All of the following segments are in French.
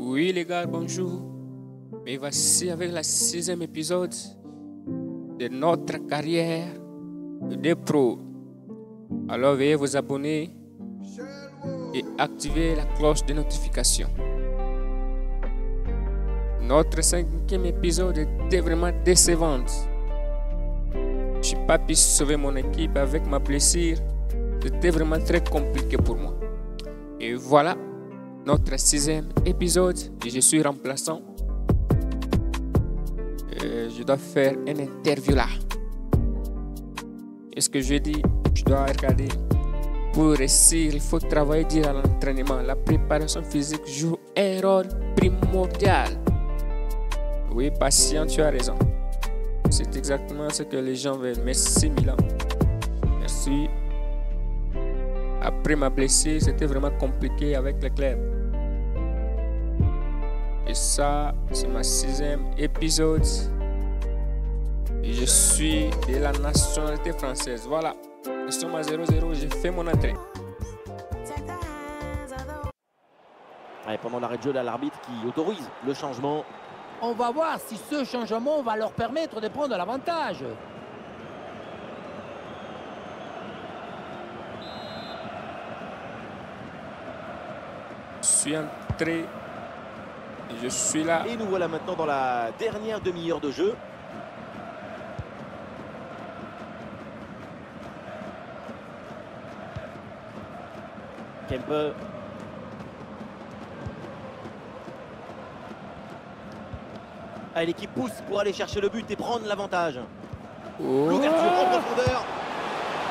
Oui les gars, bonjour. Mais voici avec la 6e épisode de notre carrière de pro. Alors veuillez vous abonner et activer la cloche de notification. Notre 5e épisode était vraiment décevante. Je n'ai pas pu sauver mon équipe avec ma blessure. C'était vraiment très compliqué pour moi. Et voilà notre 6e épisode et je suis remplaçant. Je dois faire une interview là. Et ce que je dis, je dois regarder. Pour réussir, il faut travailler dur à l'entraînement. La préparation physique joue un rôle primordial. Oui, patient, tu as raison. C'est exactement ce que les gens veulent. Merci Milan. Merci. Après ma blessure, c'était vraiment compliqué avec le club. Et ça, c'est ma 6e épisode. Et je suis de la nationalité française. Voilà. Nous sommes à 0-0. J'ai fait mon entrée. Allez, pendant l'arrêt de jeu, là, l'arbitre qui autorise le changement. On va voir si ce changement va leur permettre de prendre l'avantage. Je suis entré. Et je suis là. Et nous voilà maintenant dans la dernière demi-heure de jeu. Kempe. Allez, l'équipe pousse pour aller chercher le but et prendre l'avantage. Oh. L'ouverture en profondeur.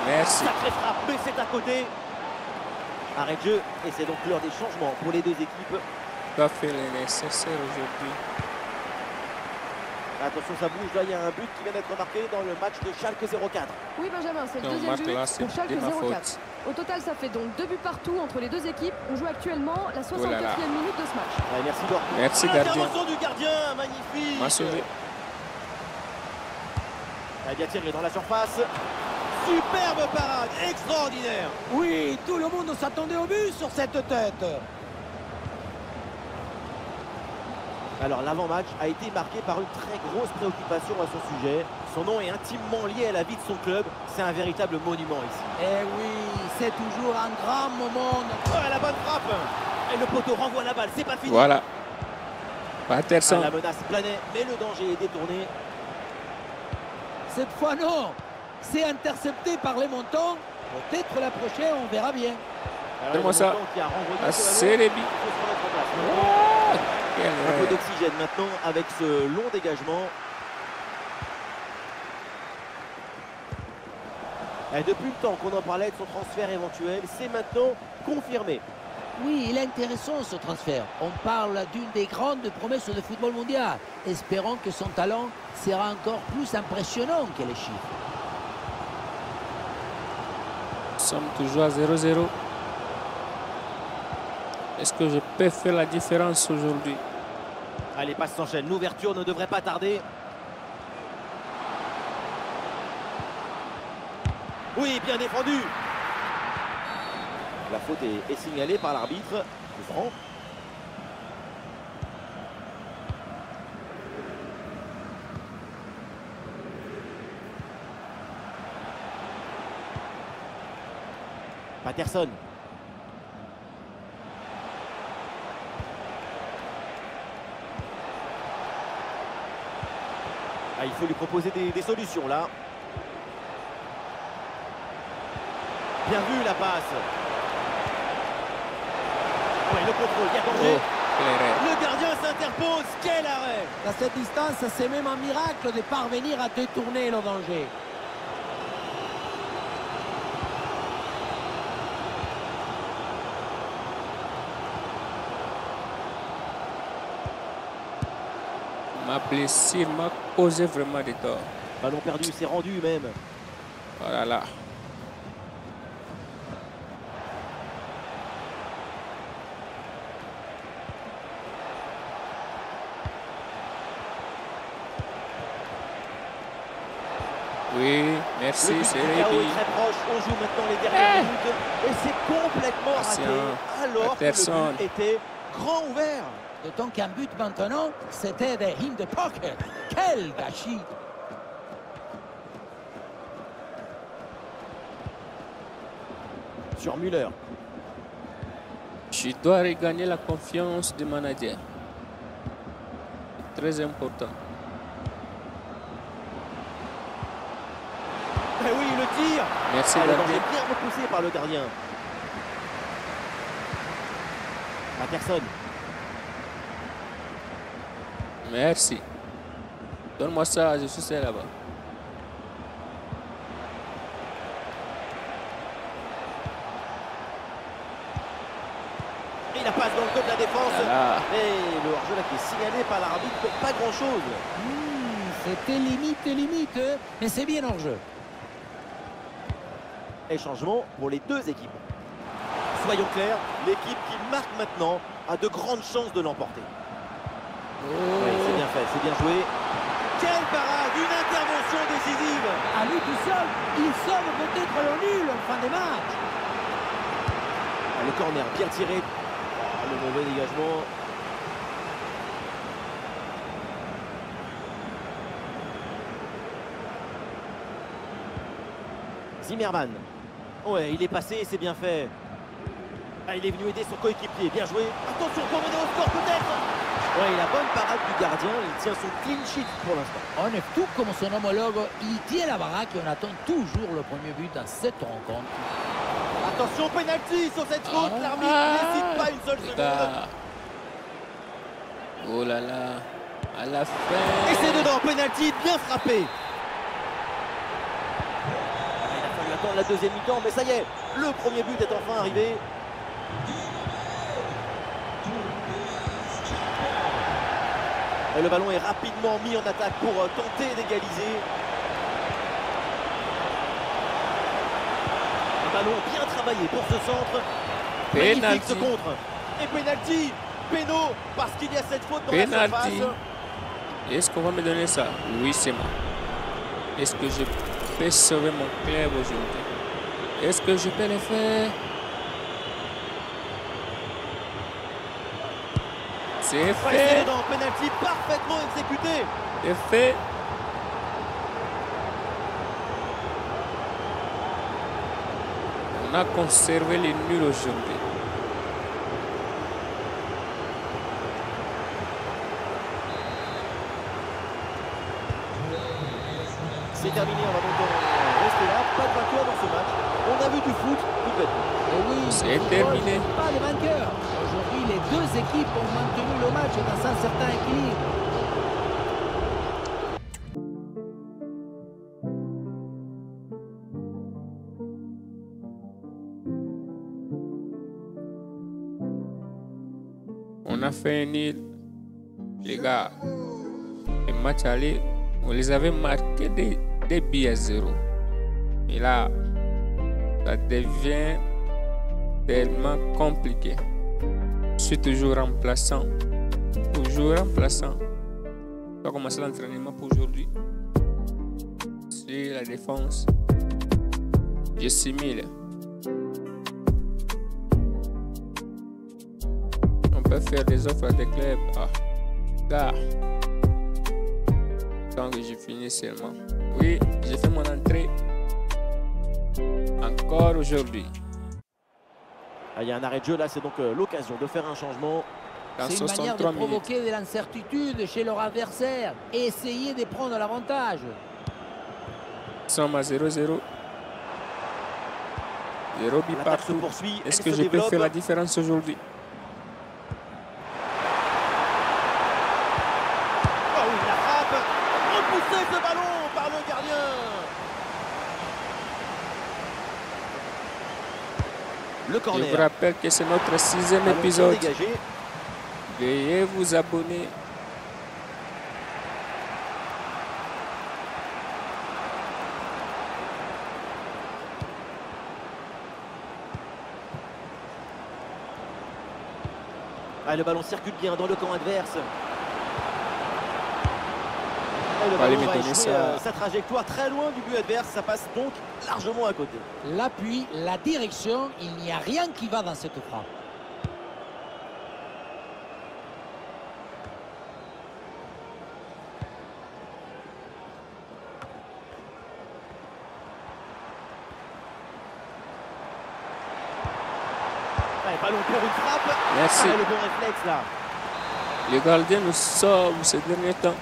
Merci. Sacrée frappe, mais c'est à côté. Arrêt de jeu et c'est donc l'heure des changements pour les deux équipes. Je dois faire le nécessaire aujourd'hui. Attention, ça bouge. Là, il y a un but qui vient d'être marqué dans le match de Schalke 04. Oui, Benjamin, c'est le Non, deuxième Marc, but là, pour Schalke c'était ma 04. faute. Au total, ça fait donc 2 buts partout entre les deux équipes. On joue actuellement la 64e là là. minute de ce match. Allez, merci Laure. Merci, gardien. L'intervention du gardien, magnifique. M'a sauvé. Elle vient tirer dans la surface. Superbe parade, extraordinaire. Oui, tout le monde s'attendait au but sur cette tête. Alors l'avant-match a été marqué par une très grosse préoccupation à son sujet. Son nom est intimement lié à la vie de son club. C'est un véritable monument ici. Eh oui, c'est toujours un grand moment. Oh, la bonne frappe. Et le poteau renvoie la balle, c'est pas fini. Voilà. Ah, Patterson. la menace planait, mais le danger est détourné. Cette fois, non. C'est intercepté par les montants. Peut-être la prochaine, on verra bien. Alors, Donne-moi le ça. montant qui a renvoyé Ah, ce c'est ballon, les il billes. faut se remettre en place. Quel Un peu rêve. d'oxygène maintenant avec ce long dégagement. Et depuis le temps qu'on en parlait de son transfert éventuel, c'est maintenant confirmé. Oui, il est intéressant ce transfert. On parle d'une des grandes promesses de football mondial. Espérons que son talent sera encore plus impressionnant que les chiffres. Nous sommes toujours à 0-0. Est-ce que je peux faire la différence aujourd'hui? Allez, passe s'enchaîne. L'ouverture ne devrait pas tarder. Oui, bien défendu. La faute est signalée par l'arbitre. Coup franc. Patterson. Ah, il faut lui proposer des solutions là. Bien vu la passe. Ouais, le contrôle, il y a danger. Oh, quel rêve. Le gardien s'interpose, quel arrêt. À cette distance, c'est même un miracle de parvenir à détourner le danger. Ma blessure m'a causé vraiment des torts. Ballon perdu, c'est rendu même. Voilà là. Oui, merci, Le c'est but du chaos Rébi. est très proche, on joue maintenant les dernières minutes et c'est complètement raté Patient. alors que Patterson. le but était grand ouvert. D'autant qu'un but maintenant, c'était des in the pocket. Quel gâchis! Sur Müller. Je dois regagner la confiance du manager. C'est très important. Eh oui, le tir. Merci Le danger gardien. bien repoussé par le gardien. Patterson. Merci. Donne-moi ça, je suis là-bas. Et la passe dans le dos de la défense. Voilà. Et le hors-jeu là qui est signalé par l'arbitre pour pas grand-chose. C'était limite, mais c'est bien en jeu. Et changement pour les deux équipes. Soyons clairs, l'équipe qui marque maintenant a de grandes chances de l'emporter. Oui, c'est bien fait, c'est bien joué. Quelle parade, une intervention décisive. À lui tout seul, il sauve peut-être le nul en fin de match. Ah, le corner bien tiré. Ah, le mauvais dégagement. Zimmerman. Ouais, il est passé, c'est bien fait. Ah, il est venu aider son coéquipier, bien joué. Attention pour mener au score peut-être. Ouais, la bonne parade du gardien, il tient son clean sheet pour l'instant. On est tout comme son homologue, il tient la baraque et on attend toujours le premier but dans cette rencontre. Attention, penalty sur cette faute, l'arbitre n'hésite pas une seule Les seconde. gars. Oh là là. À la fin. Et c'est dedans, penalty, bien frappé. Ah, il a fallu attendre la deuxième mi-temps, mais ça y est, le premier but est enfin arrivé. Et le ballon est rapidement mis en attaque pour tenter d'égaliser. Un ballon bien travaillé pour ce centre. Magnifique ce Penalty. contre. Et penalty, péno, parce qu'il y a cette faute dans la Penalty. surface. Est-ce qu'on va me donner ça? Oui, c'est moi. Est-ce que je peux sauver mon club aujourd'hui? Est-ce que je peux le faire? C'est Ouais, c'est fait. dedans, penalty parfaitement exécuté. C'est fait. On a conservé les nuls aujourd'hui. C'est terminé, on va donc rester là. Pas de vainqueur dans ce match. On a vu du foot, tout bêtement. Et oui, C'est le football, terminé. c'est pas les vainqueurs. Aujourd'hui, les deux équipes ont maintenu le match dans un certain équilibre. On a fait un nul. Les gars, le match aller, on les avait marqué des buts à 0. Et là, ça devient tellement compliqué. Je suis toujours remplaçant. Toujours remplaçant. On va commencer l'entraînement pour aujourd'hui. Sur la défense, je simule. On peut faire des offres à des clubs. Ah, gars. Tant que je finis seulement. Oui, j'ai fait mon entrée. Encore aujourd'hui. Ah, il y a un arrêt de jeu là, c'est donc l'occasion de faire un changement. Dans C'est une manière de 63 minutes. provoquer de l'incertitude chez leur adversaire et essayer de prendre l'avantage. Nous sommes à 0-0. 0 but L'attaque se partout. poursuit. Est-ce elle que se je peux développe. faire la différence aujourd'hui? Oh oui, la frappe. Repoussé ce ballon par le gardien. Le Je corner. vous rappelle que c'est notre 6e Ballon épisode. dégagé. Veuillez vous abonner. Ah, le ballon circule bien dans le camp adverse. Et le Fallait ballon me va donner échouer ça. sa trajectoire très loin du but adverse. Ça passe donc largement à côté. L'appui, la direction, il n'y a rien qui va dans cette frappe. ballon pour une frappe. Merci. Ah, le bon réflexe là. Le gardien nous sauve ces derniers temps.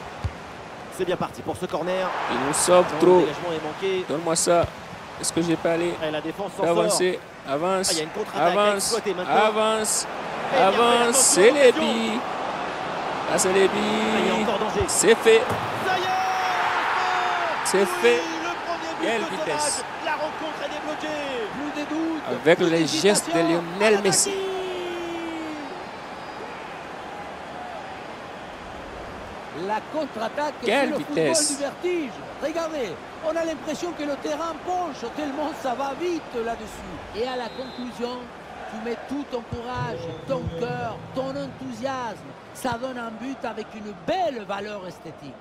C'est bien parti pour ce corner. Il nous sauve Le trop. dégagement est manqué. Donne-moi ça. Est-ce que j'ai pas allé Et la défense s'en sort. avancer? Avance. Ah, il y a une contre-attaque à Avance. exploiter maintenant. Avance. Et bien fait, Avance. attention, C'est les attention. billes. Ah, c'est les Ah, il y a billes. encore danger. C'est fait. Ça y est, C'est oui, fait. Le premier but Quelle de ce vitesse. match. La rencontre est débloquée. Plus de doute. Avec plus les d'hésitation. gestes de Lionel Messi. La contre-attaque, c'est Quelle le vitesse. football du vertige. Regardez, on a l'impression que le terrain penche tellement ça va vite là-dessus. Et à la conclusion, tu mets tout ton courage, ton cœur, ton enthousiasme. Ça donne un but avec une belle valeur esthétique.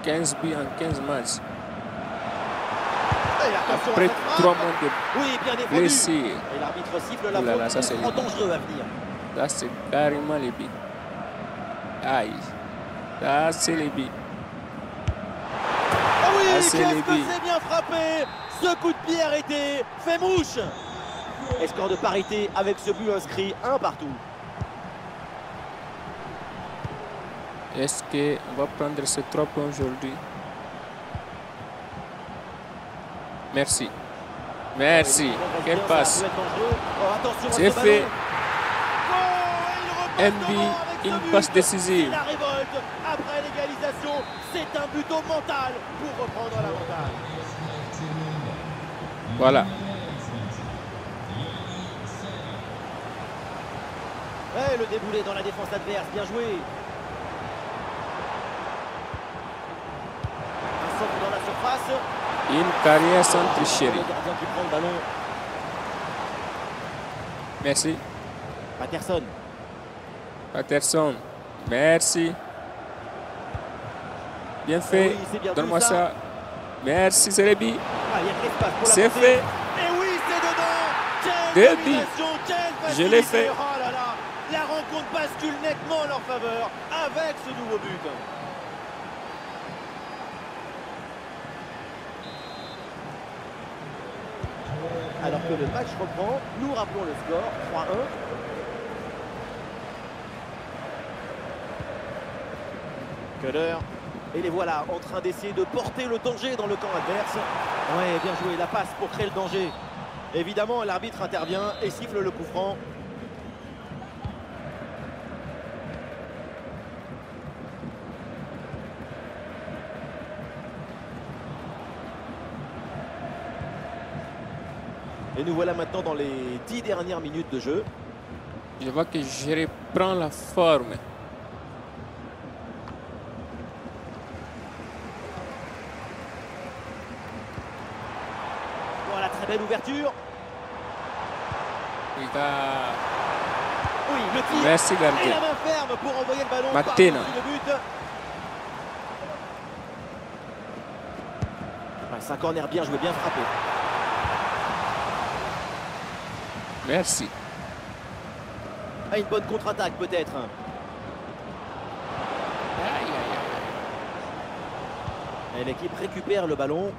15 buts en 15 matchs. Et attention à Après cette frappe. 3 mois de Oui, bien défendu. blessures. Et l'arbitre siffle la Oh là là, faute. ça, c'est Trop limite. dangereux à venir. Là, c'est carrément les billes. Aïe. Là, c'est les billes. Ah oui, Ah, qu'est-ce c'est les que billes. c'est bien frappé. Ce coup de pied arrêté fait mouche. Et score de parité avec ce but inscrit, un partout. Est-ce qu'on va prendre ce 3 points aujourd'hui? Merci. Merci. Quelle passe. C'est fait. MB, une passe décisive. La révolte après l'égalisation, c'est un but au mental pour reprendre l'avantage. Voilà. Et le déboulé dans la défense adverse, bien joué. Un centre dans la surface. Une carrière sans Le tricherie. gardien qui prend le ballon. Merci. Patterson. Patterson. Merci. Bien fait. Oui, c'est bien vu, Donne-moi ça. ça. Merci, Sérébi. Ah, il y a de l'espace pour la C'est portée. fait. Et oui, c'est dedans. Deux Quelle buts. domination, quelle Je facilité. l'ai fait. Oh là là. La rencontre bascule nettement en leur faveur avec ce nouveau but. Alors que le match reprend, nous rappelons le score, 3-1. Köhler. Et les voilà en train d'essayer de porter le danger dans le camp adverse. Ouais, bien joué, la passe pour créer le danger. Évidemment, l'arbitre intervient et siffle le coup franc. Et nous voilà maintenant dans les 10 dernières minutes de jeu. Je vois que je reprends la forme. Voilà, très belle ouverture. Oui, le tir. Merci, Et gardien. la main ferme pour envoyer le ballon Matena. par-dessus le but. Ouais, c'est un corner bien joué, bien frappé. Merci. Ah, une bonne contre-attaque peut-être. Aïe, aïe, aïe. Et l'équipe récupère le ballon.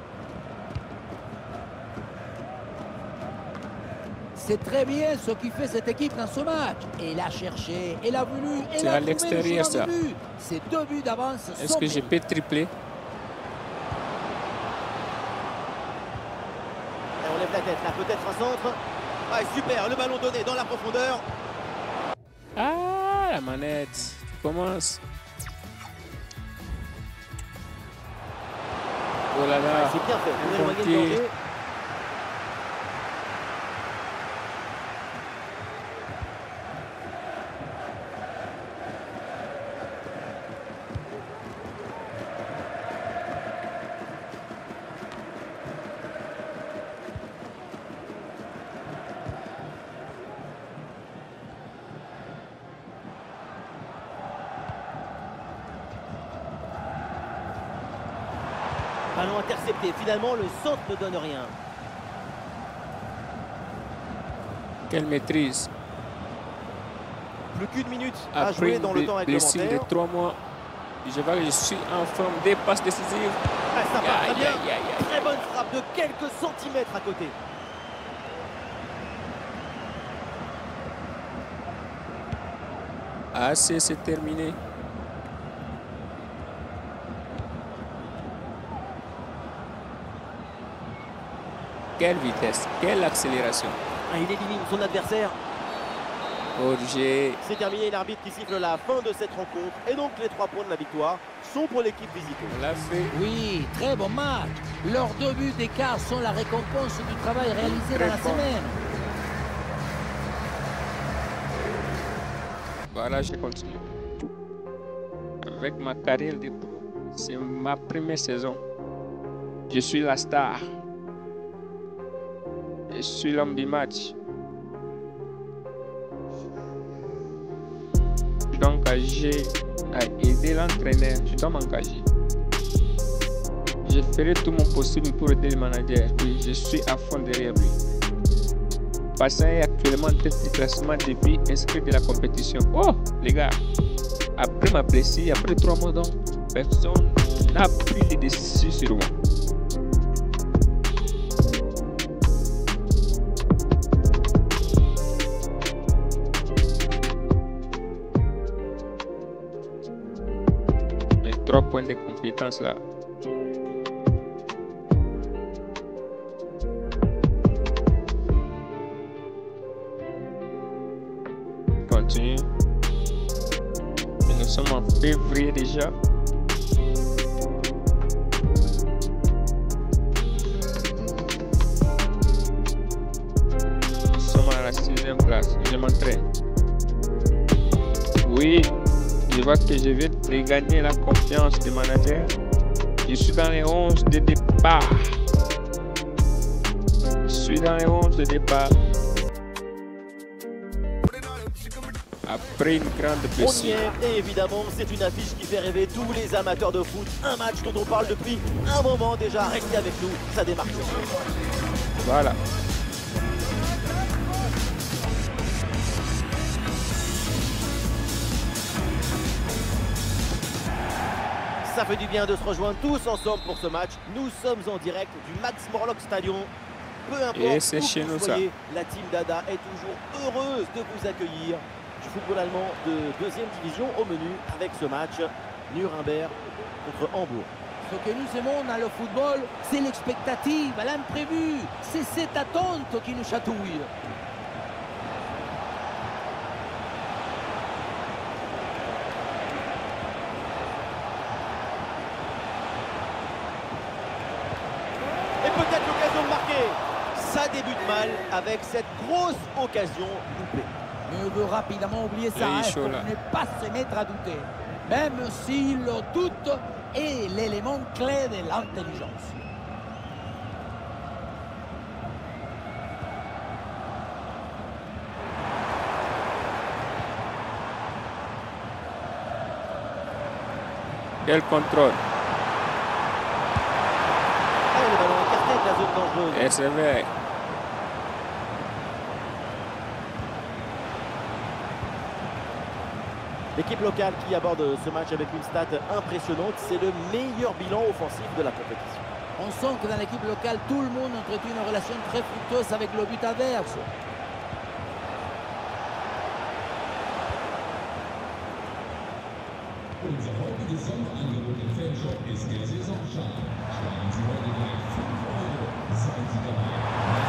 C'est très bien ce qui fait cette équipe dans ce match. Elle a cherché, elle a voulu, elle C'est a à trouvé l'extérieur, le chemin ça. du but. Ces 2 buts d'avance Est-ce sont que je peux tripler? Et on lève la tête là, peut-être un centre. Ah, super, le ballon donné dans la profondeur. Ah, la manette. Commence. Oh là là. C'est bien fait pour éloigner le Tranquille. danger. Ballon intercepté. Finalement, le centre ne donne rien. Quelle maîtrise. Plus qu'une minute à Après jouer dans le temps une blessure de réglementaire. 3 mois, je vois que je suis en forme des passes décisives. Ah, ça part très Aïe, bien. aïe, aïe, aïe. Très bonne frappe de quelques centimètres à côté. Ah, c'est terminé. Quelle vitesse, quelle accélération. Ah, il élimine son adversaire. Roger. C'est terminé, l'arbitre qui siffle la fin de cette rencontre. Et donc les 3 points de la victoire sont pour l'équipe visiteuse. On l'a fait. Oui, très bon match. Leurs 2 buts d'écart sont la récompense du travail réalisé dans la semaine. Voilà, je continue. Avec ma carrière de pro, c'est ma première saison. Je suis la star. Je suis l'homme du match. Je dois engager à aider l'entraîneur. Je dois m'engager. Je ferai tout mon possible pour aider le manager. Oui, je suis à fond derrière lui. Patient est actuellement en tête du classement depuis inscrit de la compétition. Oh, les gars, après ma blessure, après 3 mois, donc, personne n'a pris les décisions sur moi. Les 3 points de compétence là. Continue. Et nous sommes en février déjà. Nous sommes à la 6e place. Je m'entraîne. Oui, je vois que je vais regagner la confiance du manager. Je suis dans les 11 de départ. Je suis dans les 11 de départ. Après une grande On y blessure. est, et évidemment, c'est une affiche qui fait rêver tous les amateurs de foot. Un match dont on parle depuis un moment déjà. Restez avec nous, ça démarque. Voilà. Ça fait du bien de se rejoindre tous ensemble pour ce match. Nous sommes en direct du Max Morlock Stadium. Peu importe Et c'est où chez vous nous, soyez, la team Dada est toujours heureuse de vous accueillir. Du football allemand de 2e division au menu avec ce match Nuremberg contre Hambourg. Ce que nous aimons dans le football, c'est l'expectative, l'imprévu. C'est cette attente qui nous chatouille. Et peut-être l'occasion de marquer. Ça débute mal avec cette grosse occasion loupée. Mais on veut rapidement oublier ça, Il est hein, chaud, pour là. ne pas se mettre à douter. Même si le doute est l'élément clé de l'intelligence. Quel contrôle. Ah, le ballon écarté de la zone dangereuse. Et c'est vrai. L'équipe locale qui aborde ce match avec une stat impressionnante, c'est le meilleur bilan offensif de la compétition. On sent que dans l'équipe locale, tout le monde entretient une relation très fructueuse avec le but adverse. Unser heutiges Sonderangebot im Fanshop ist der Saisonstart. Schlagen Sie heute gleich 5 Euro. Seien Sie dabei.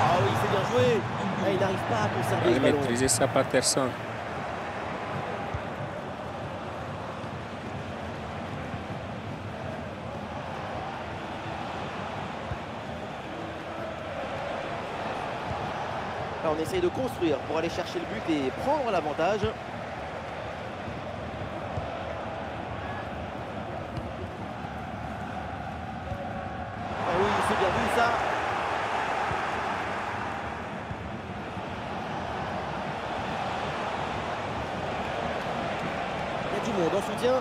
Ah oui, c'est bien joué. Ah, il n'arrive pas à conserver Elle le ballon. maîtriser ça Patterson. Là, on essaye de construire pour aller chercher le but et prendre l'avantage. Ah oui, c'est bien vu ça. Il y a du monde en soutien.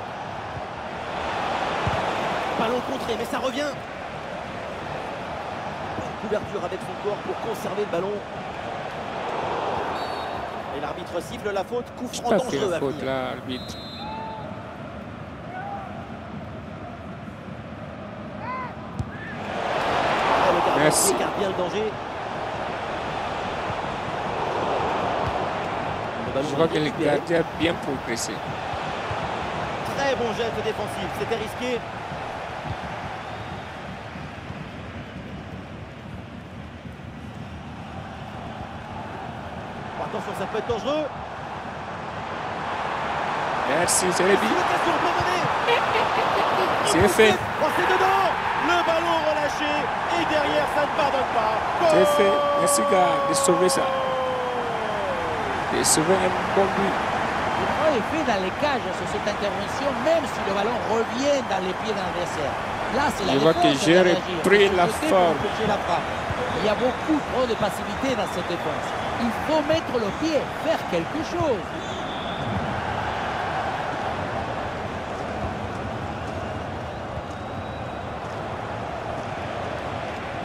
Ballon contré, mais ça revient. Bonne couverture avec son corps pour conserver le ballon. Et l'arbitre siffle la faute, coup Je franc pas fait dangereux la à faute venir. là, arbitre. Ah, le gardien Merci. qui écarte bien le danger. Le ballon Je vois que le récupéré. gardien a bien progressé. Très bon geste défensif, c'était risqué. Attention, ça peut être dangereux. Merci, c'est C'est le but. l'occasion pour mener. C'est fait. Oh, c'est dedans. Le ballon relâché et derrière, ça ne pardonne pas. C'est fait. Merci, gars, de sauver ça. De sauver un bon but. Le travail est fait dans les cages sur cette intervention, même si le ballon revient dans les pieds d'un adversaire. Là, c'est la Je vois que défense qui j'ai doit réagir. repris Il faut la sauter pour forme. empêcher la frappe. Il y a beaucoup trop de passivité dans cette défense. Il faut mettre le pied, faire quelque chose.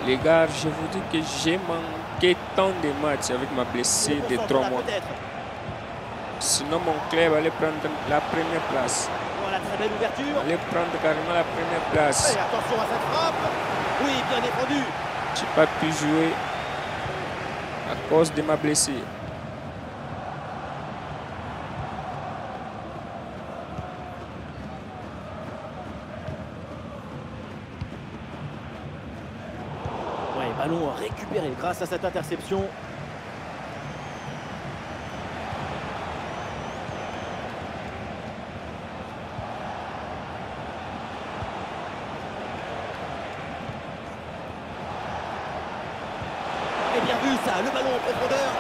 Les gars, je vous dis que j'ai manqué tant de matchs avec ma blessure de 3 mois. Peut-être. Sinon, mon club allait prendre la première place. Voilà, très belle ouverture. Allait prendre carrément la première place. Et attention à cette frappe. Oui, bien défendu. Je n'ai pas pu jouer à cause de ma blessure. Ouais, ballon récupéré grâce à cette interception. Et bien vu ça, le ballon en profondeur.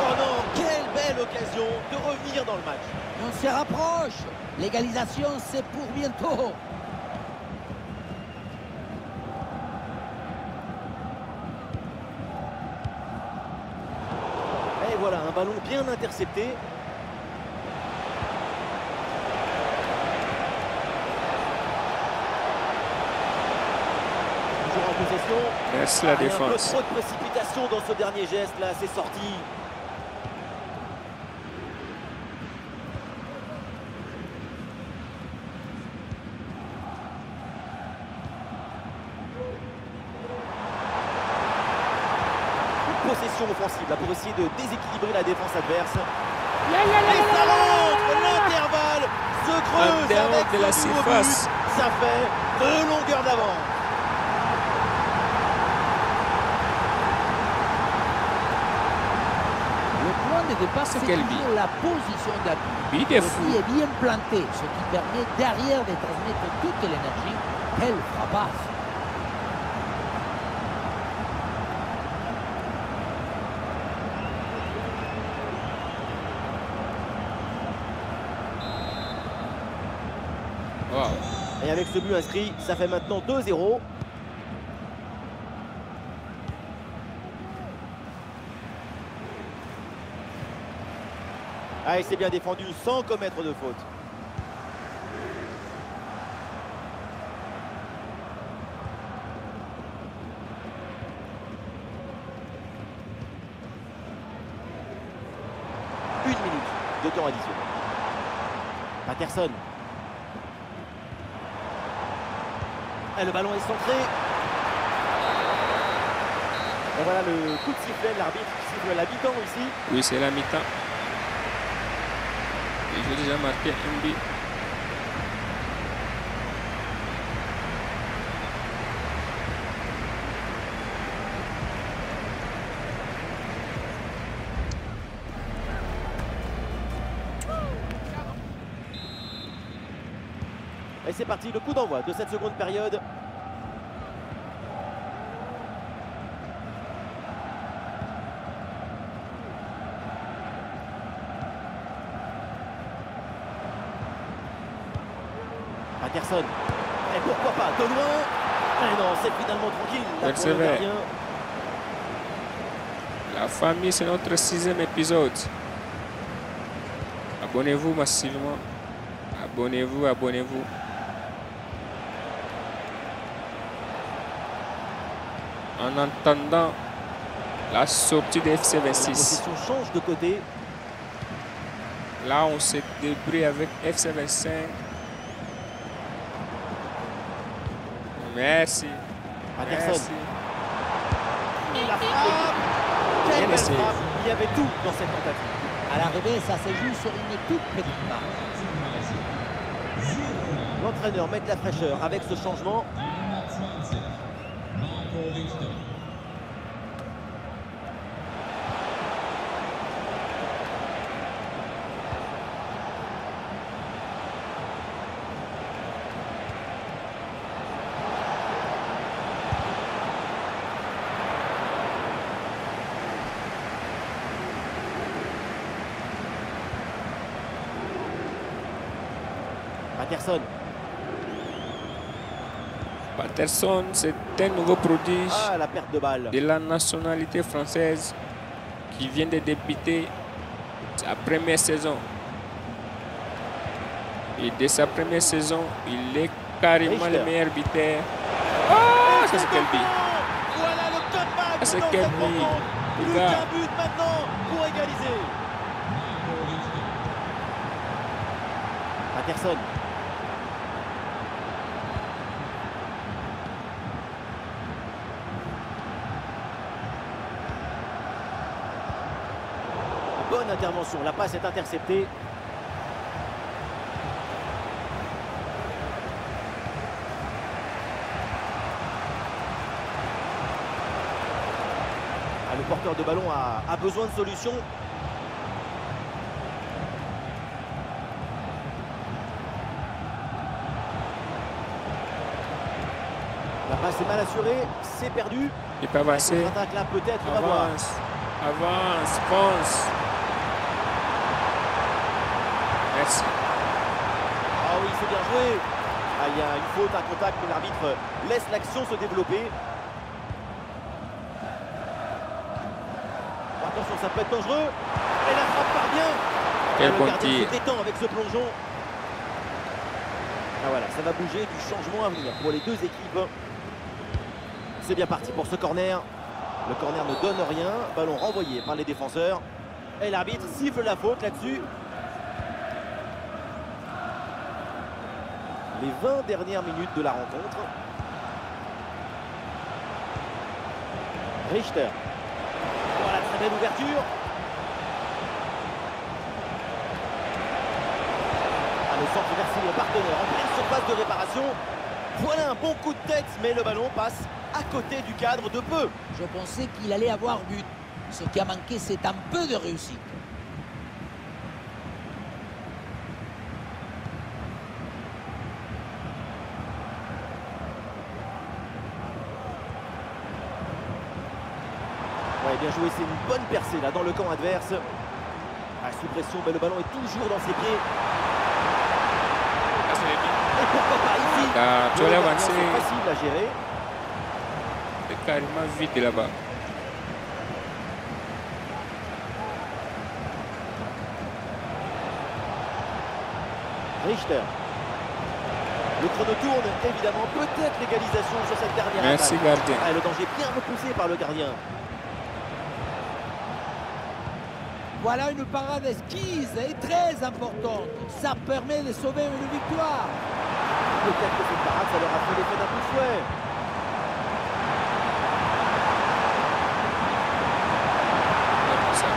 Oh non, quelle belle occasion de revenir dans le match. On se rapproche. L'égalisation, c'est pour bientôt. Et voilà, un ballon bien intercepté. Toujours en possession. Merci la Ah, il y a un peu défense. trop de précipitation dans ce dernier geste là, c'est sorti. Une possession offensive là pour essayer de déséquilibrer la défense adverse. Et ça rentre, l'intervalle se creuse dehors avec de la ce nouveau surface. but. Ça fait 2 longueurs d'avance. Le point de départ, c'est quel toujours la position d'appui. But de Le fou. pied est bien planté, ce qui permet derrière de transmettre toute l'énergie. Quelle frappasse! Wow. Et avec ce but inscrit, ça fait maintenant 2-0. Ah, il s'est bien défendu sans commettre de faute. Une minute de temps additionnel. Patterson. Et le ballon est centré. Et voilà le coup de sifflet, l'arbitre qui siffle la mi-temps ici. Oui, c'est la mi-temps. Et j'ai déjà marqué un but. Et c'est parti, le coup d'envoi de cette seconde période. Patterson. Et pourquoi pas de loin. Et non, c'est finalement tranquille. Là, pour le Persévère. gardien. La famille, c'est notre 6e épisode. Abonnez-vous massivement. Abonnez-vous, abonnez-vous. En attendant la sortie de La FC26. possession change de côté. Là, on se débrouille avec FC25. Merci. Patterson. Merci. La frappe. Quelle Bien belle essayé. frappe. Il y avait tout dans cette tentative. À l'arrivée, ça se joue sur une toute petite marge. L'entraîneur met de la fraîcheur avec ce changement. 21, Marco Richter. Patterson. Patterson, c'est un nouveau prodige Ah, la perte de balle. de la nationalité française qui vient de débuter sa première saison. Et de sa première saison, il est carrément Richter. le meilleur buteur. Ah, ça c'est quel but! Voilà le comeback Ah, c'est dans quel cette but, rencontre. les Plus gars. qu'un but maintenant pour égaliser. Patterson. Bonne intervention, la passe est interceptée. Ah, le porteur de ballon a besoin de solutions. La passe est mal assurée, c'est perdu. Il peut avancer. Contre-attaque là peut-être, on va voir. Avance, avance, fonce. Merci. Ah oui, c'est bien joué. Ah, il y a une faute, un contact, mais l'arbitre laisse l'action se développer. Attention, ça peut être dangereux. Et la frappe part bien. Quel Le bon gardien tir. se détend avec ce plongeon. Ah voilà, ça va bouger, du changement à venir pour les deux équipes. C'est bien parti pour ce corner. Le corner ne donne rien. Ballon renvoyé par les défenseurs. Et l'arbitre siffle la faute là-dessus. Les 20 dernières minutes de la rencontre. Richter. Voilà, très belle ouverture. Ah, le centre vers le partenaire en pleine surface de réparation. Voilà un bon coup de tête, mais le ballon passe à côté du cadre de peu. Je pensais qu'il allait avoir but. Ce qui a manqué, c'est un peu de réussite. Ouais, bien joué, c'est une bonne percée là dans le camp adverse. Ah, sous pression, mais le ballon est toujours dans ses pieds. Ça, c'est le but. Et pourquoi pas ici? Ah, tu Le allais gardien, avancer. c'est facile à gérer. C'est carrément vite là-bas. Richter. Le chrono tourne, évidemment, peut-être l'égalisation sur cette dernière Merci, attaque. gardien. Ah, le danger bien repoussé par le gardien. Voilà une parade esquisse et très importante. Ça permet de sauver une victoire. Peut-être que cette parade, ça leur a fait l'effet d'un coup de fouet. Comme ça.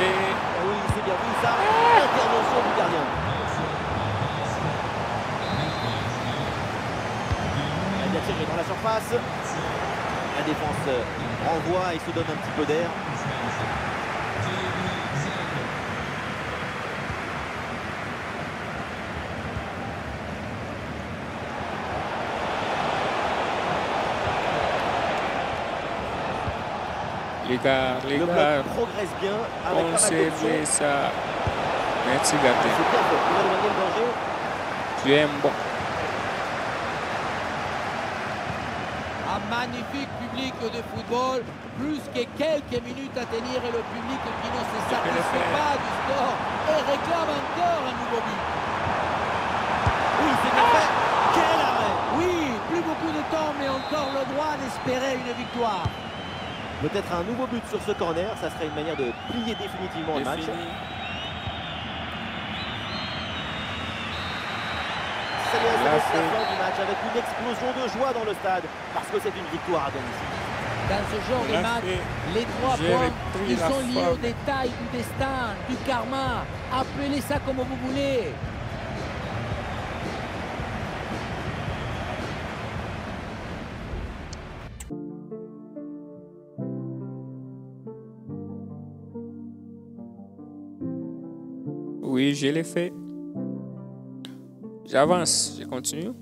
Et Ah oui, c'est bien vu ça. Intervention du gardien. Elle vient tirer dans la surface. La défense renvoie et se donne un petit peu d'air. les gars, Le bloc progresse bien avec pas mal conservez d'options. ça. Merci, C'est gardien. bien fait pour éloigner le danger. Tu es un bon. Un magnifique public de football, plus que quelques minutes à tenir et le public qui ne se satisfait pas du score et réclame encore un nouveau but. Oui, c'est bien fait. Quel arrêt! Oui, plus beaucoup de temps, mais encore le droit d'espérer une victoire. Peut-être un nouveau but sur ce corner, ça serait une manière de plier définitivement le match. Fini. Ça y est, La c'est la fin. fin du match avec une explosion de joie dans le stade parce que c'est une victoire à domicile. Dans ce genre de match, les 3 points, ils sont liés aux détails du destin, du karma. Appelez ça comme vous voulez. Oui, je l'ai fait. J'avance, je continue.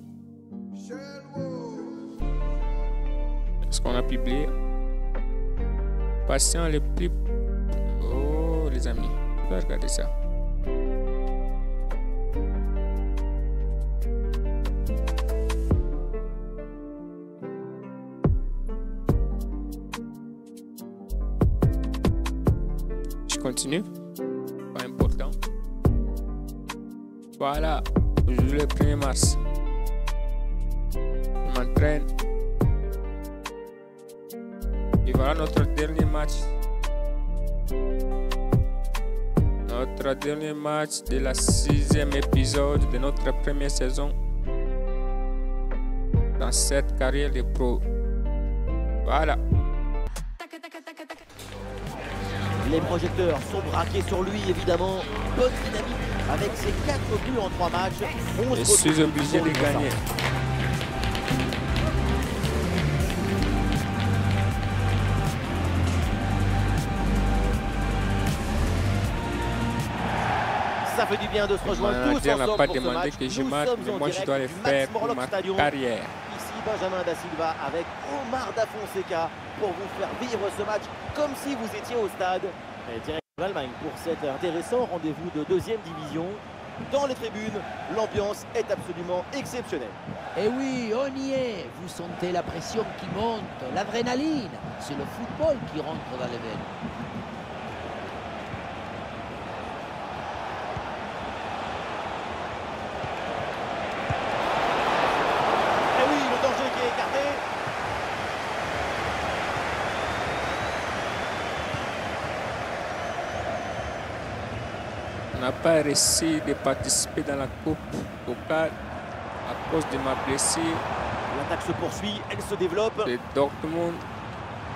Est-ce qu'on a publié? Patient le plus... Oh, les amis, tu dois regarder ça. Je continue. Pas important. Voilà, aujourd'hui le 1er mars. Je m'entraîne. Et voilà notre dernier match. Notre dernier match de la 6e épisode de notre première saison dans cette carrière de pro. Voilà. Les projecteurs sont braqués sur lui, évidemment. Bonne dynamique avec ses 4 buts en 3 matchs. Je suis obligé de gagner. Ça fait du bien de se rejoindre tous ensemble n'a pas pour ce demandé match. que je Nous marque, sommes mais en moi je direct dois le du faire Max pour Morlock ma Stadium. carrière. Ici Benjamin Da Silva avec Omar Da Fonseca pour vous faire vivre ce match comme si vous étiez au stade. Et direct en Allemagne pour cet intéressant rendez-vous de 2e division. Dans les tribunes, l'ambiance est absolument exceptionnelle. Et oui, on y est. Vous sentez la pression qui monte, l'adrénaline. C'est le football qui rentre dans les veines. Et oui, le danger qui est écarté. On n'a pas réussi de participer dans la Coupe au cadre à cause de ma blessure L'attaque se poursuit, elle se développe. de Dortmund.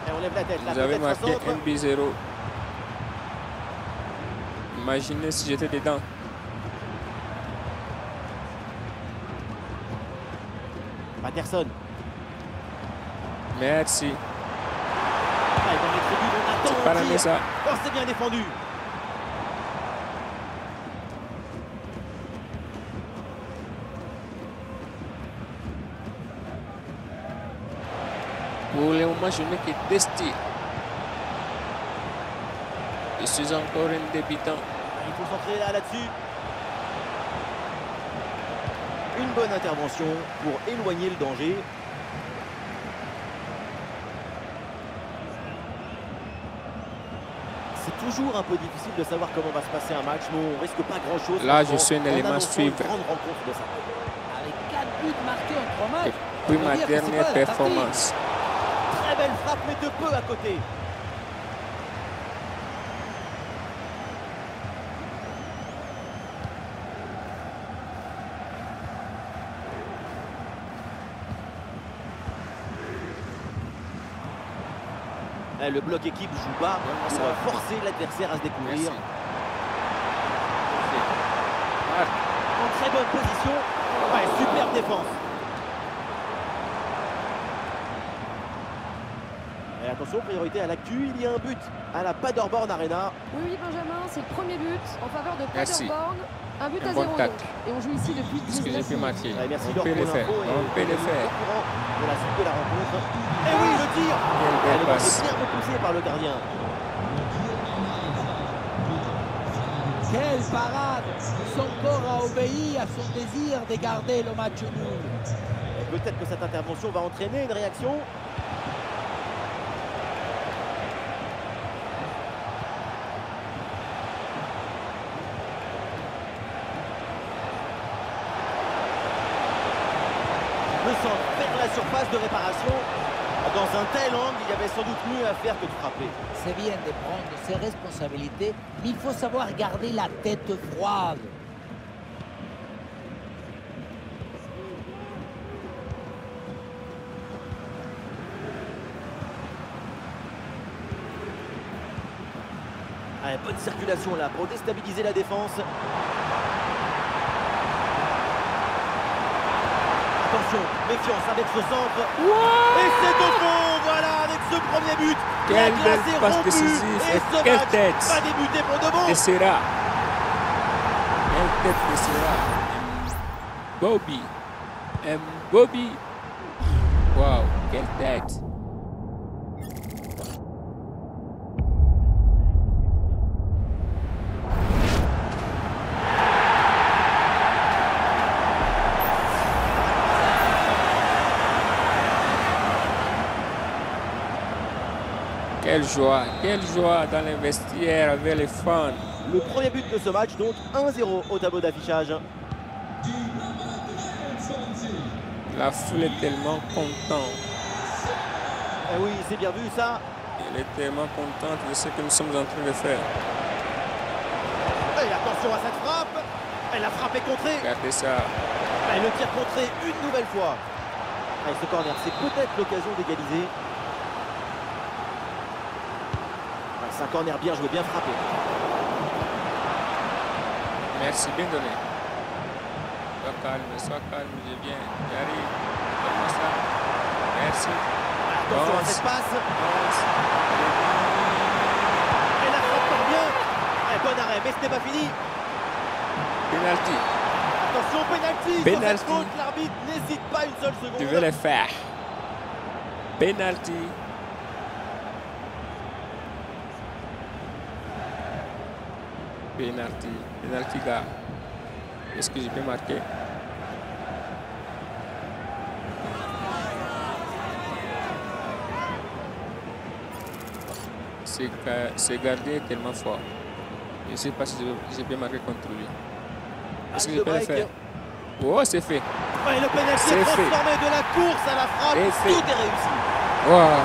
Et on lève la tête. Vous avez marqué un but 0. Imaginez si j'étais dedans. Patterson. Merci. Ah, et dans les tribunes, on attend C'est pas la le tir. mesa. Oh, c'est bien défendu. Pour le moment, je n'ai que des tirs. Je suis encore un débutant. Il faut s'entrer là-dessus. Une bonne intervention pour éloigner le danger. C'est toujours un peu difficile de savoir comment va se passer un match, mais on risque pas grand-chose. Là, je suis un élément à suivre. Une grande rencontre de ça. Avec 4 buts marqués en 3 matchs. Puis on peut ma dire que c'est dernière pas la performance. Très belle frappe, mais de peu à côté. Le bloc équipe joue bas pour forcer l'adversaire à se découvrir. En très bonne position. Ouais, superbe défense. Et attention, priorité à l'actu, il y a un but à la Paderborn Arena. Oui, Benjamin, c'est le premier but en faveur de Merci. Paderborn. Un but Un à bon 0 donc. tac. Et on joue ici depuis Qu'est-ce que j'ai 19 pu minutes. marquer? Ouais, merci On Laure peut pour le faire. l'info et On peut le faire. au courant de la suite de la rencontre. Et oui, le tir. Quelle Elle belle est passe. bien repoussée par le gardien. Quelle parade! Son corps a obéi à son désir de garder le match nul. Et peut-être que cette intervention va entraîner une réaction. Le centre vers la surface de réparation. Dans un tel angle, il y avait sans doute mieux à faire que de frapper. C'est bien de prendre ses responsabilités, mais il faut savoir garder la tête froide. Ah, bonne circulation là pour déstabiliser la défense. Attention, méfiance avec ce centre. Et c'est au fond, voilà, avec ce premier but. Quelle la glace belle est passe rompue décisive et et ce quelle match tête va débuter pour de bon. de Serra. Quelle tête de Serra. Bobby. Bobby. Wow, quelle tête. Quelle joie dans les vestiaires avec les fans. Le premier but de ce match, donc 1-0 au tableau d'affichage. La foule est tellement contente. Eh oui, c'est bien vu ça. Elle est tellement contente de ce que nous sommes en train de faire. Et attention à cette frappe. Et la frappe est contrée. Regardez ça. Et le tir contré une nouvelle fois. Et ce corner, c'est peut-être l'occasion d'égaliser. C'est un corner bien joué, bien frappé. Merci, bien donné. Sois calme, je viens, j'arrive. Donne-moi ça. Merci. Attention à cette passe. Et la frappe part bien. Et bon arrêt, mais ce n'est pas fini. Penalty. Attention, penalty. Sur Penalty. cette faute, l'arbitre n'hésite pas une seule seconde. Tu veux le faire. Penalty. Penalty. Penalty, gars. Est-ce que je peux marquer? Ce gardien est tellement fort. Je ne sais pas si je peux marquer contre lui. Est-ce que je peux le faire? Oh, c'est fait. Et le penalty est transformé de la course à la frappe. Tout est réussi. Wow.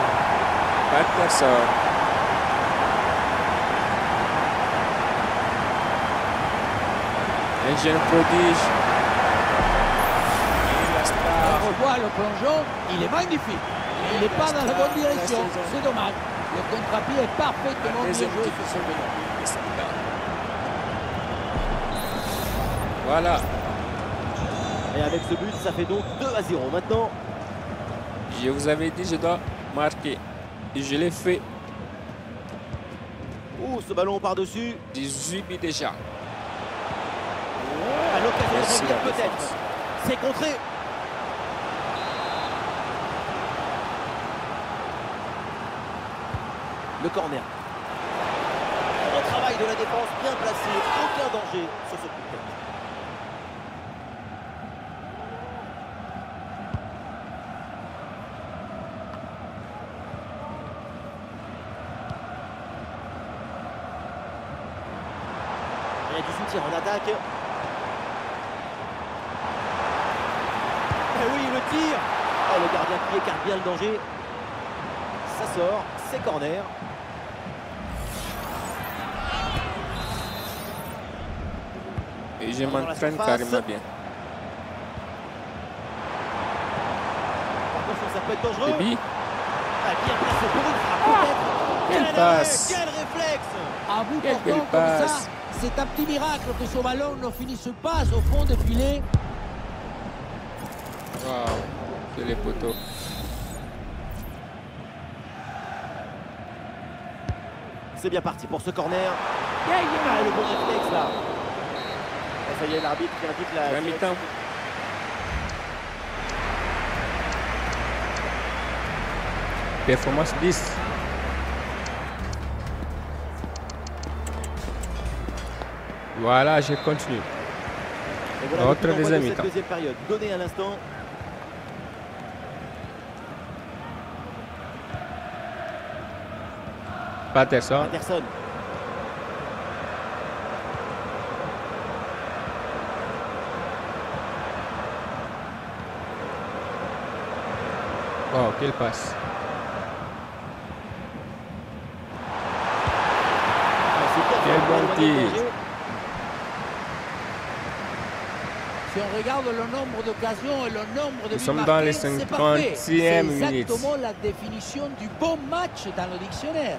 Patterson. Un jeune prodige. On revoit le plongeon, il est magnifique. Il n'est pas dans la bonne direction, c'est dommage. Le contre-pied est parfaitement bien joué sur ce ballon. Voilà. Et avec ce but, ça fait donc 2-0 maintenant. Je vous avais dit, je dois marquer. Et je l'ai fait. Oh, ce ballon par-dessus. 18 buts déjà. À l'occasion de Merci, revenir la peut-être. défense. C'est contré. Le corner. Bon travail de la défense, bien placé. Aucun danger sur ce coup de tête. Il y a du soutien en attaque. Et oui, le tir. Oh, le gardien qui écarte bien le danger. Ça sort, c'est corner. Et je m'entraîne carrément bien. Attention, ça peut être dangereux. Baby. Ah, bien placé pour une frappe, peut-être. Quelle Quel passe. arrêt, quel réflexe. À bout Quelle portant belle comme ça, passe. c'est un petit miracle que ce ballon ne finisse pas au fond des filets. Wow. C'est les poteaux. C'est bien parti pour ce corner. Ah, le bon réflexe là. Et ça y est, l'arbitre qui indique la... La mi-temps. Performance 10. Voilà, je continue. Et voilà Notre le coup d'envoi deuxième de cette mi-temps. deuxième période. Donné à l'instant. Patterson. Patterson. Wow, quelle passe. Quel bon tir. Si on regarde le nombre d'occasions et le nombre de Nous buts sommes marqués, dans les c'est parfait. 50e C'est minute. exactement la définition du bon match dans le dictionnaire.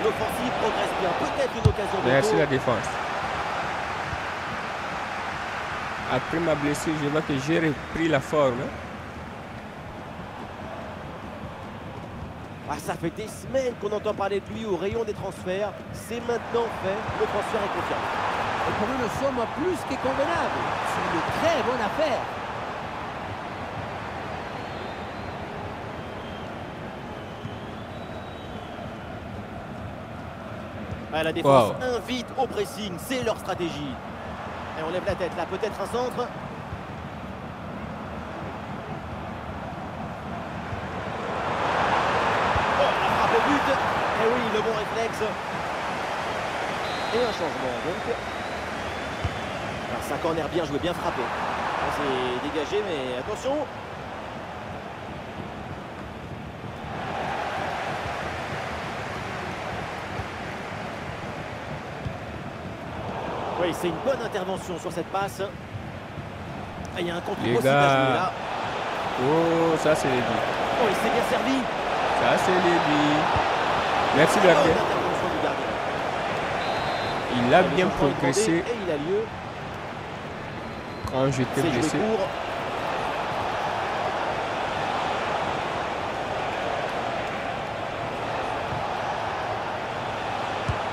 L'offensive progresse bien. Peut-être une occasion de Merci goal. la défense. Après ma blessure, je vois que j'ai repris la forme. Ah, ça fait des semaines qu'on entend parler de lui au rayon des transferts. C'est maintenant fait. Le transfert est confirmé. Et pour une somme plus que convenable. C'est une très bonne affaire. Ah, la défense Wow. invite au pressing. C'est leur stratégie. Et on lève la tête. Là, peut-être un centre. Et oui, le bon réflexe. Et un changement donc. Alors, c'est un corner bien joué, bien frappé. C'est dégagé, mais attention. Oui, c'est une bonne intervention sur cette passe. Ah, il y a un contre Les possible à jouer gars. là. Oh, ça c'est les buts. Oh, il s'est bien servi. Ça c'est les buts. Merci Bonne gardien. intervention du gardien. Il a Le bien changement est progressé demandé et il a lieu. quand j'étais C'est joué blessé. court.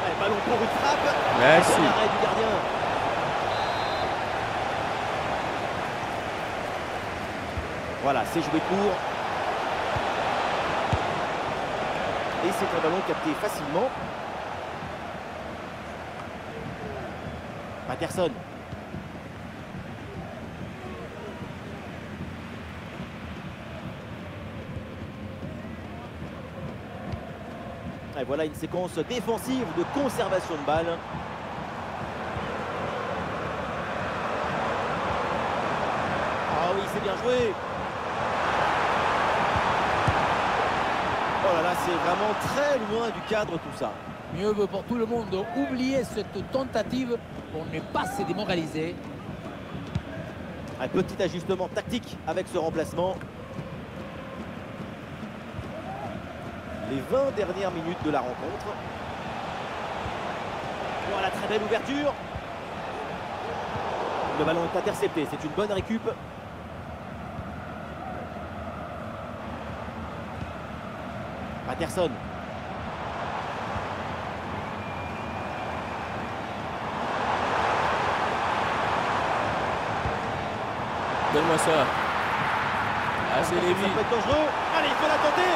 Allez, ballon pour une frappe. Merci. Bon arrêt du gardien. Voilà, c'est joué court. Et c'est un ballon capté facilement. Patterson. Et voilà une séquence défensive de conservation de balle. Ah oui, c'est bien joué. Oh là là, c'est vraiment très loin du cadre tout ça. Mieux vaut pour tout le monde oublier cette tentative pour ne pas se démoraliser. Un petit ajustement tactique avec ce remplacement. Les 20 dernières minutes de la rencontre. Voilà, très belle ouverture. Le ballon est intercepté, c'est une bonne récup. Patterson. Donne-moi ça. Ah, c'est les Ça buts. peut être dangereux. Allez, il faut la tenter.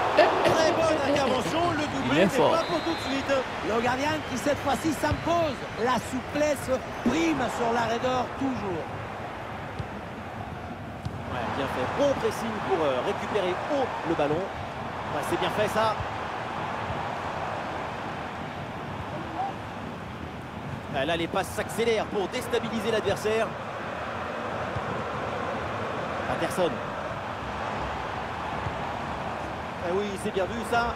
Très bonne intervention. Le Il doublé, est mais fort. pas pour tout de suite. Le gardien qui cette fois-ci s'impose. La souplesse prime sur la raideur toujours. Ouais, bien fait. Bon pressing pour récupérer haut le ballon. Ouais, c'est bien fait ça. Ouais, là, les passes s'accélèrent pour déstabiliser l'adversaire. Patterson. Ah oui, c'est bien vu ça.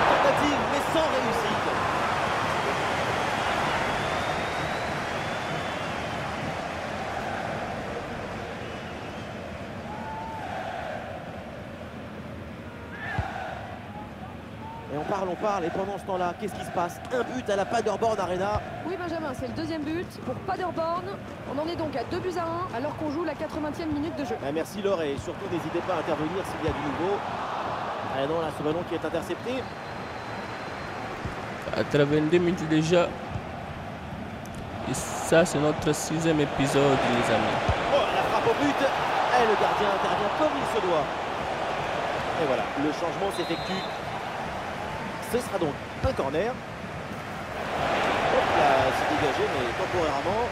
Tentative, mais sans réussite. Et on parle, et pendant ce temps-là, qu'est-ce qui se passe? Un but à la Paderborn Arena. Oui, Benjamin, c'est le deuxième but pour Paderborn. On en est donc à 2-1 alors qu'on joue la 80e minute de jeu. Ah, merci Laure, et surtout n'hésitez pas à intervenir s'il y a du nouveau. Ah non, là, ce ballon qui est intercepté. À 82 minutes déjà. Et ça, c'est notre 6e épisode, les amis. Oh, la frappe au but. Et le gardien intervient comme il se doit. Et voilà, le changement s'effectue. Ce sera donc un corner. Hop là, c'est dégagé, mais temporairement.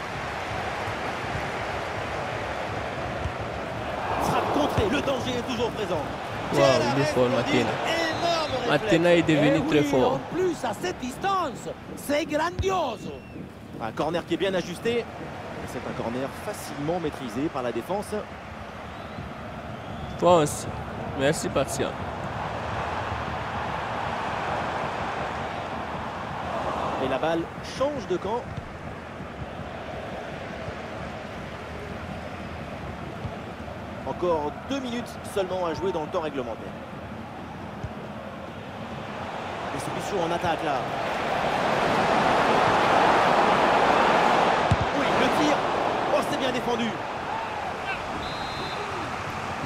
Frappe contrée, le danger est toujours présent. Wow, il est fort, Matena. Matena est devenu Eh très oui, fort. en plus, à cette distance, c'est grandiose. Un corner qui est bien ajusté. Et c'est un corner facilement maîtrisé par la défense. Pense. Merci, patient. Et la balle change de camp. encore 2 minutes seulement à jouer dans le temps réglementaire. Des solutions en attaque là. Oui, le tir. Oh, c'est bien défendu.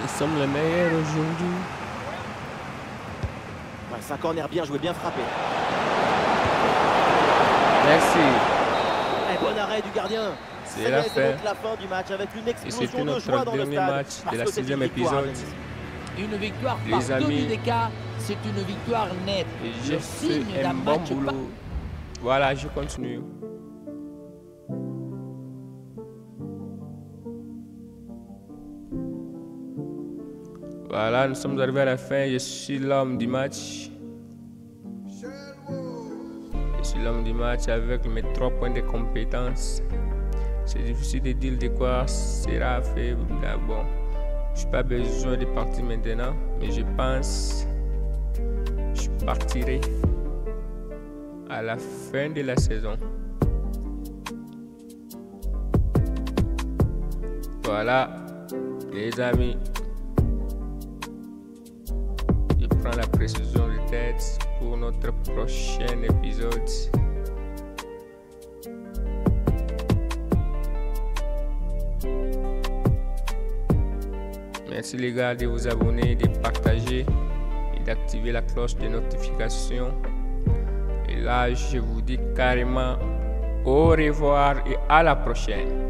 Nous sommes les meilleurs aujourd'hui. Ouais, c'est un corner bien joué, bien frappé. Merci. Et bon arrêt du gardien. C'est la fin. Donc la fin du match avec une Et explosion c'était de joie notre dans le dernier stade. match Parce de la que c'est 6e une victoire, épisode. Une victoire Les par 2 amis, buts d'écart, c'est une victoire nette. Et Le j'ai signe fait d'un un bon match boulot. Voilà, je continue. Voilà, nous sommes arrivés à la fin. Je suis l'homme du match. Je suis l'homme du match avec mes 3 points de compétence. C'est difficile de dire de quoi sera fait. Là, bon, je n'ai pas besoin de partir maintenant, mais je pense que je partirai à la fin de la saison. Voilà, les amis. Je prends la précision de tête pour notre prochain épisode. Merci les gars de vous abonner, de partager et d'activer la cloche de notification. Et là, je vous dis carrément au revoir et à la prochaine.